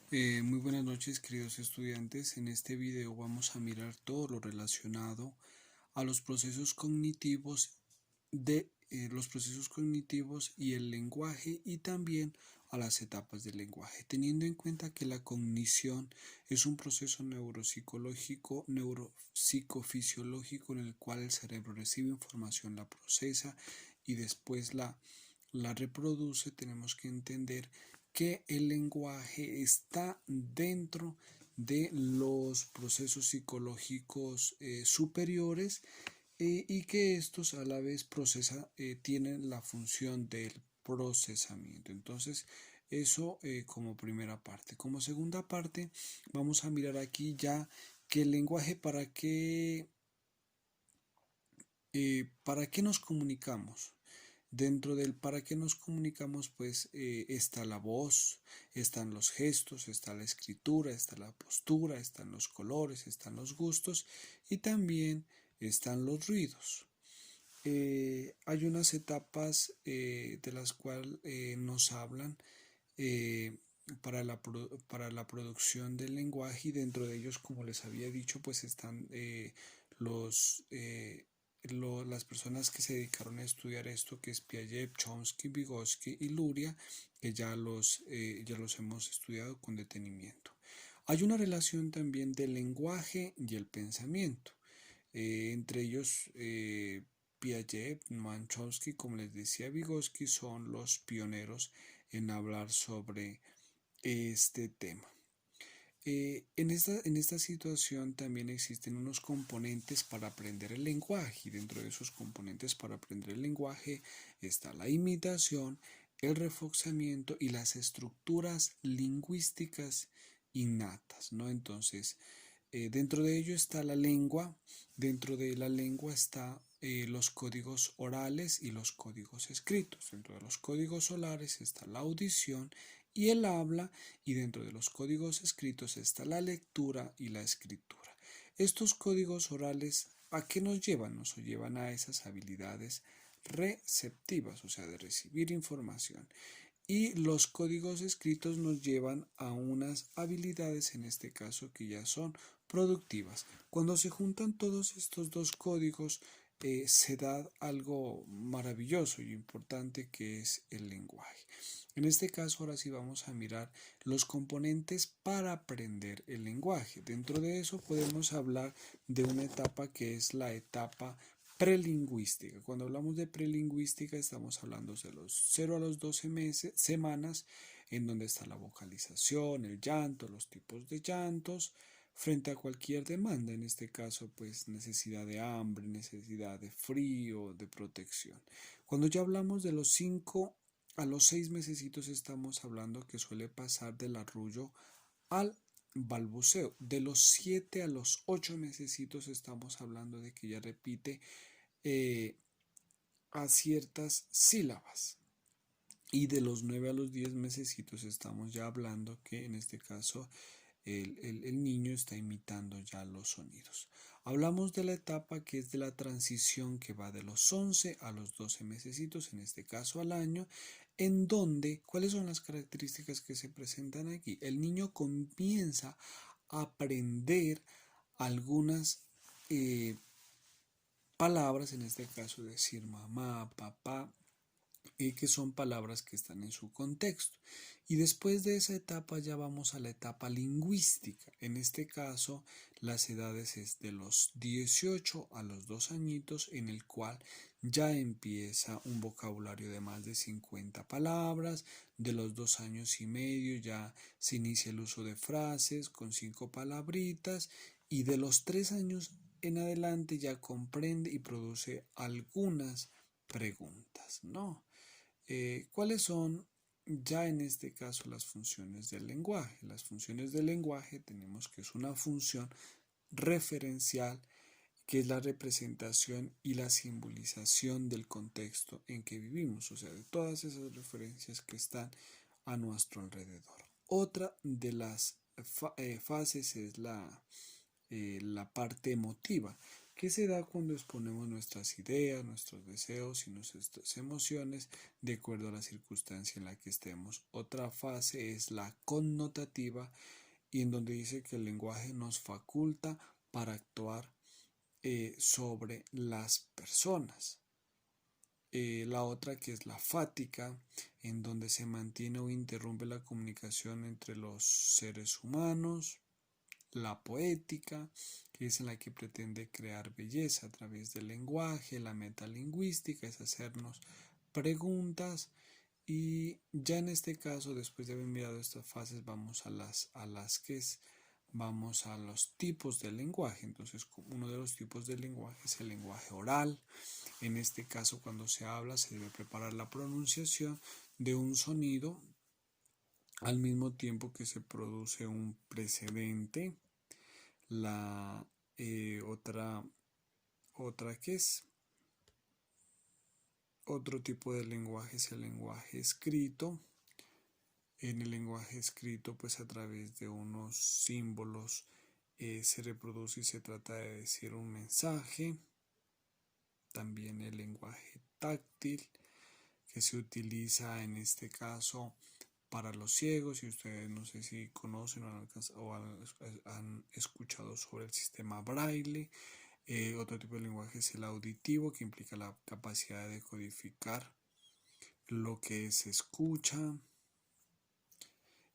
Muy buenas noches, queridos estudiantes. En este video vamos a mirar todo lo relacionado a los procesos cognitivos los procesos cognitivos y el lenguaje, y también a las etapas del lenguaje, teniendo en cuenta que la cognición es un proceso neuropsicológico, neuropsicofisiológico en el cual el cerebro recibe información, la procesa y después la reproduce. Tenemos que entender que el lenguaje está dentro de los procesos psicológicos superiores, y que estos a la vez tienen la función del procesamiento. Entonces, eso como primera parte. Como segunda parte, vamos a mirar aquí ya que el lenguaje para qué nos comunicamos. Dentro del para qué nos comunicamos, pues está la voz, están los gestos, está la escritura, está la postura, están los colores, están los gustos y también están los ruidos. Hay unas etapas de las cuales nos hablan eh, para la producción del lenguaje, y dentro de ellos, como les había dicho, pues están los las personas que se dedicaron a estudiar esto, que es Piaget, Chomsky, Vygotsky y Luria, que ya los hemos estudiado con detenimiento. Hay una relación también del lenguaje y el pensamiento. Entre ellos, Piaget, Chomsky, como les decía, Vygotsky son los pioneros en hablar sobre este tema. En esta situación también existen unos componentes para aprender el lenguaje, y dentro de esos componentes para aprender el lenguaje está la imitación, el reforzamiento y las estructuras lingüísticas innatas, ¿no? Entonces, dentro de ello está la lengua. Dentro de la lengua está los códigos orales y los códigos escritos. Dentro de los códigos orales está la audición y el habla, y dentro de los códigos escritos está la lectura y la escritura. Estos códigos orales, ¿a qué nos llevan? Nos llevan a esas habilidades receptivas, o sea, de recibir información. Y los códigos escritos nos llevan a unas habilidades, en este caso, que ya son productivas. Cuando se juntan todos estos dos códigos, se da algo maravilloso y importante, que es el lenguaje. En este caso, ahora sí vamos a mirar los componentes para aprender el lenguaje. Dentro de eso podemos hablar de una etapa que es la etapa prelingüística. Cuando hablamos de prelingüística, estamos hablando de los 0 a los 12 semanas, en donde está la vocalización, el llanto, los tipos de llantos, frente a cualquier demanda, en este caso, pues necesidad de hambre, necesidad de frío, de protección. Cuando ya hablamos de los 5 a los 6 mesecitos, estamos hablando que suele pasar del arrullo al balbuceo. De los 7 a los 8 mesecitos estamos hablando de que ya repite eh, a ciertas sílabas. Y de los 9 a los 10 mesecitos estamos ya hablando que en este caso el niño está imitando ya los sonidos. Hablamos de la etapa que es de la transición, que va de los 11 a los 12 mesecitos, en este caso al año, en donde, ¿cuáles son las características que se presentan aquí? El niño comienza a aprender algunas palabras, en este caso decir mamá, papá, que son palabras que están en su contexto. Y después de esa etapa ya vamos a la etapa lingüística. En este caso, las edades es de los 18 a los 2 añitos, en el cual ya empieza un vocabulario de más de 50 palabras. De los 2 años y medio ya se inicia el uso de frases con 5 palabritas, y de los 3 años en adelante ya comprende y produce algunas preguntas, ¿no? ¿Cuáles son ya en este caso las funciones del lenguaje? Las funciones del lenguaje tenemos que es una función referencial, que es la representación y la simbolización del contexto en que vivimos, o sea, de todas esas referencias que están a nuestro alrededor. Otra de las fases es la parte emotiva. que se da cuando exponemos nuestras ideas, nuestros deseos y nuestras emociones de acuerdo a la circunstancia en la que estemos. Otra fase es la connotativa, y en donde dice que el lenguaje nos faculta para actuar sobre las personas. La otra, que es la fática, en donde se mantiene o interrumpe la comunicación entre los seres humanos. La poética, que es en la que pretende crear belleza a través del lenguaje. La metalingüística es hacernos preguntas. Y ya en este caso, después de haber mirado estas fases, vamos vamos a los tipos del lenguaje. Entonces, uno de los tipos del lenguaje es el lenguaje oral. En este caso, cuando se habla, se debe preparar la pronunciación de un sonido al mismo tiempo que se produce un precedente. La otra que es otro tipo de lenguaje es el lenguaje escrito. En el lenguaje escrito, pues a través de unos símbolos se reproduce y se trata de decir un mensaje. También el lenguaje táctil, que se utiliza en este caso para los ciegos, y ustedes no sé si conocen o han escuchado sobre el sistema Braille. Otro tipo de lenguaje es el auditivo, que implica la capacidad de codificar lo que se escucha.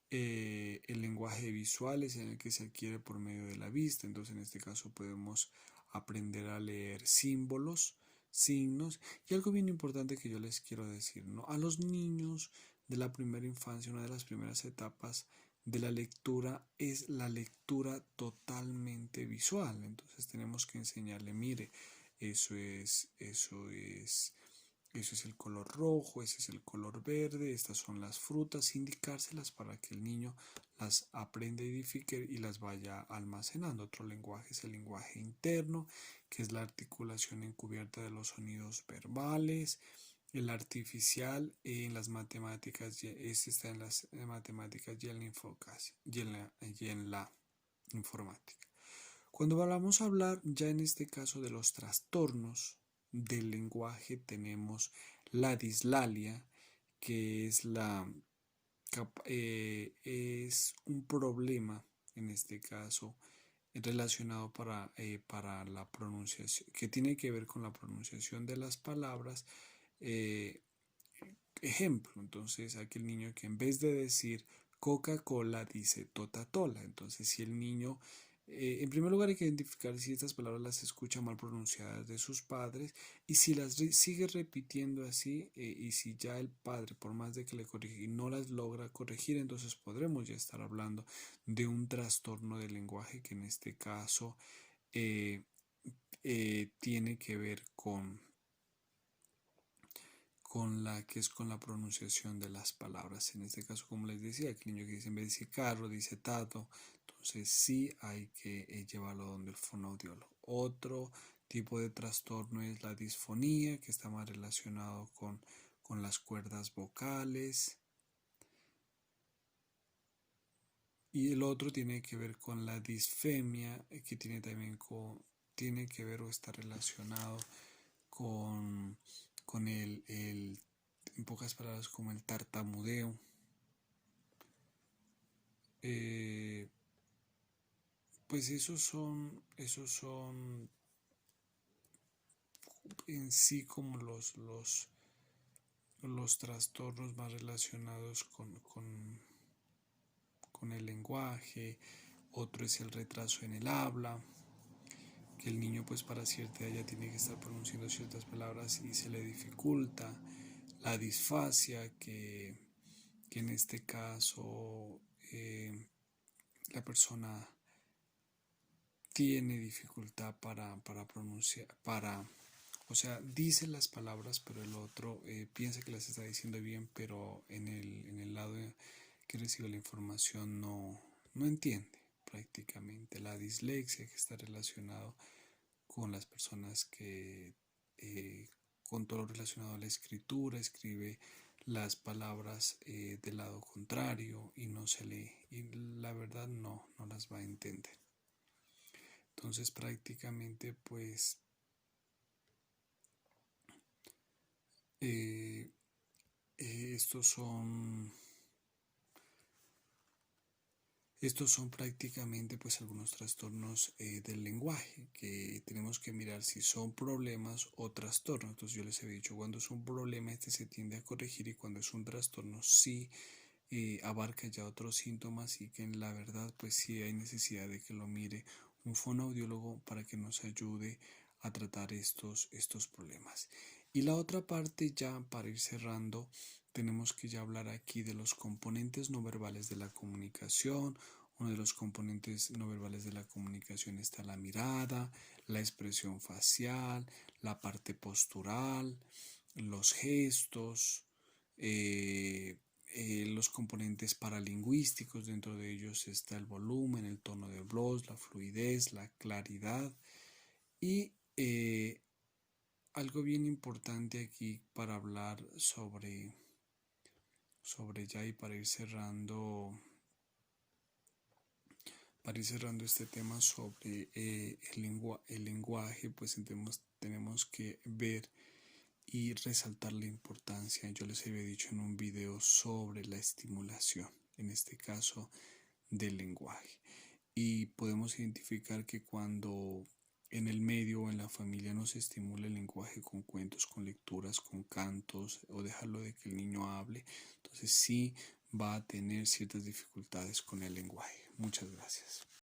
El lenguaje visual es en el que se adquiere por medio de la vista. Entonces, en este caso podemos aprender a leer símbolos, signos. Y algo bien importante que yo les quiero decir, ¿no? A los niños de la primera infancia, una de las primeras etapas de la lectura es la lectura totalmente visual. Entonces tenemos que enseñarle, mire, eso es el color rojo, ese es el color verde, estas son las frutas, indicárselas para que el niño las aprenda a identificar y las vaya almacenando. Otro lenguaje es el lenguaje interno, que es la articulación encubierta de los sonidos verbales. El artificial en las matemáticas, este está en las matemáticas y en la informática. Cuando vamos a hablar ya en este caso de los trastornos del lenguaje, tenemos la dislalia, que es un problema en este caso relacionado para la pronunciación, que tiene que ver con la pronunciación de las palabras. eh, Ejemplo, entonces aquel niño que en vez de decir Coca-Cola dice Totatola. Entonces, si el niño, en primer lugar hay que identificar si estas palabras las escucha mal pronunciadas de sus padres, y si las sigue repitiendo así, y si ya el padre, por más de que le corrige y no las logra corregir, entonces podremos ya estar hablando de un trastorno del lenguaje, que en este caso tiene que ver con la pronunciación de las palabras. En este caso, como les decía, el niño que dice, en vez de decir carro, dice tato. Entonces sí hay que llevarlo donde el fonoaudiólogo. Otro tipo de trastorno es la disfonía, que está más relacionado con las cuerdas vocales. Y el otro tiene que ver con la disfemia, que tiene que ver o está relacionado con en pocas palabras, como el tartamudeo. Pues esos son en sí como los trastornos más relacionados con el lenguaje. Otro es el retraso en el habla, que el niño pues para cierta edad ya tiene que estar pronunciando ciertas palabras y se le dificulta. La disfasia, que en este caso la persona tiene dificultad para pronunciar, o sea, dice las palabras, pero el otro piensa que las está diciendo bien, pero en el lado que recibe la información no entiende prácticamente. La dislexia, que está relacionado con las personas que con todo lo relacionado a la escritura, escribe las palabras del lado contrario y no se lee, y la verdad no las va a entender. Entonces prácticamente pues eh, estos son prácticamente pues algunos trastornos del lenguaje que tenemos que mirar si son problemas o trastornos. Entonces yo les he dicho, cuando es un problema este se tiende a corregir, y cuando es un trastorno sí abarca ya otros síntomas, y que en la verdad pues sí hay necesidad de que lo mire un fonoaudiólogo para que nos ayude a tratar estos problemas. Y la otra parte, ya para ir cerrando, tenemos que ya hablar aquí de los componentes no verbales de la comunicación. Uno de los componentes no verbales de la comunicación está la mirada, la expresión facial, la parte postural, los gestos, los componentes paralingüísticos. Dentro de ellos está el volumen, el tono de voz, la fluidez, la claridad. Y algo bien importante aquí para hablar sobre ya, y para ir cerrando este tema sobre el lenguaje, pues tenemos que ver y resaltar la importancia. Yo les había dicho en un video sobre la estimulación, en este caso del lenguaje. Y podemos identificar que cuando en el medio o en la familia no se estimula el lenguaje con cuentos, con lecturas, con cantos, o dejarlo de que el niño hable, entonces sí va a tener ciertas dificultades con el lenguaje. Muchas gracias.